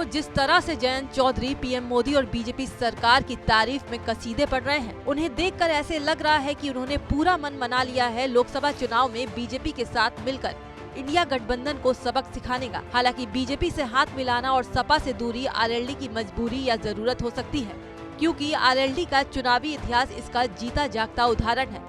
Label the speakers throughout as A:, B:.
A: जिस तरह से जयंत चौधरी पीएम मोदी और बीजेपी सरकार की तारीफ में कसीदे पढ़ रहे हैं, उन्हें देखकर ऐसे लग रहा है कि उन्होंने पूरा मन बना लिया है लोकसभा चुनाव में बीजेपी के साथ मिलकर इंडिया गठबंधन को सबक सिखाने का। हालांकि बीजेपी से हाथ मिलाना और सपा से दूरी आरएलडी की मजबूरी या जरूरत हो सकती है, क्योंकि आरएलडी का चुनावी इतिहास इसका जीता जागता उदाहरण है।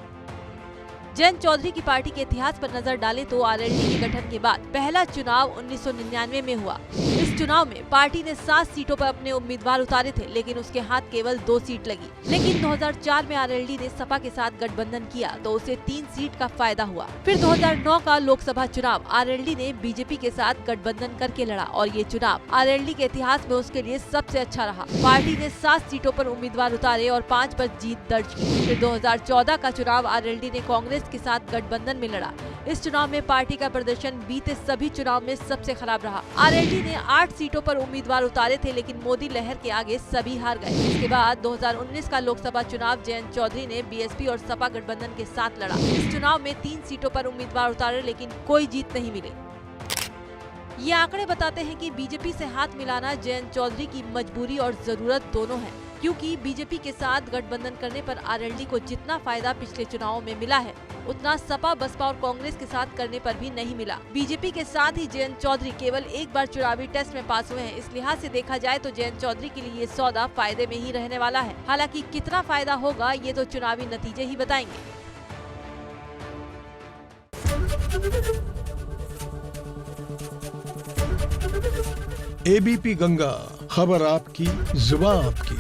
A: जयंत चौधरी की पार्टी के इतिहास पर नजर डालें तो आरएलडी के गठन के बाद पहला चुनाव 1999 में हुआ। इस चुनाव में पार्टी ने 7 सीटों पर अपने उम्मीदवार उतारे थे, लेकिन उसके हाथ केवल 2 सीट लगी। लेकिन 2004 में आरएलडी ने सपा के साथ गठबंधन किया तो उसे 3 सीट का फायदा हुआ। फिर 2009 का लोकसभा चुनाव आरएलडी ने बीजेपी के साथ गठबंधन करके लड़ा और ये चुनाव आरएलडी के इतिहास में उसके लिए सबसे अच्छा रहा। पार्टी ने 7 सीटों पर उम्मीदवार उतारे और 5 पर जीत दर्ज की। फिर 2014 का चुनाव आरएलडी ने कांग्रेस के साथ गठबंधन में लड़ा। इस चुनाव में पार्टी का प्रदर्शन बीते सभी चुनाव में सबसे खराब रहा। आरएलडी ने 8 सीटों पर उम्मीदवार उतारे थे, लेकिन मोदी लहर के आगे सभी हार गए। इसके बाद 2019 का लोकसभा चुनाव जयंत चौधरी ने बीएसपी और सपा गठबंधन के साथ लड़ा। इस चुनाव में 3 सीटों पर उम्मीदवार उतारे, लेकिन कोई जीत नहीं मिली। ये आंकड़े बताते हैं कि बीजेपी से हाथ मिलाना जयंत चौधरी की मजबूरी और जरूरत दोनों है, क्योंकि बीजेपी के साथ गठबंधन करने पर आरएलडी को जितना फायदा पिछले चुनावों में मिला है, उतना सपा, बसपा और कांग्रेस के साथ करने पर भी नहीं मिला। बीजेपी के साथ ही जयंत चौधरी केवल एक बार चुनावी टेस्ट में पास हुए हैं। इस लिहाज से देखा जाए तो जयंत चौधरी के लिए ये सौदा फायदे में ही रहने वाला है। हालांकि कितना फायदा होगा ये तो चुनावी नतीजे ही बताएंगे।
B: एबीपी गंगा, खबर आपकी, जुबान आपकी।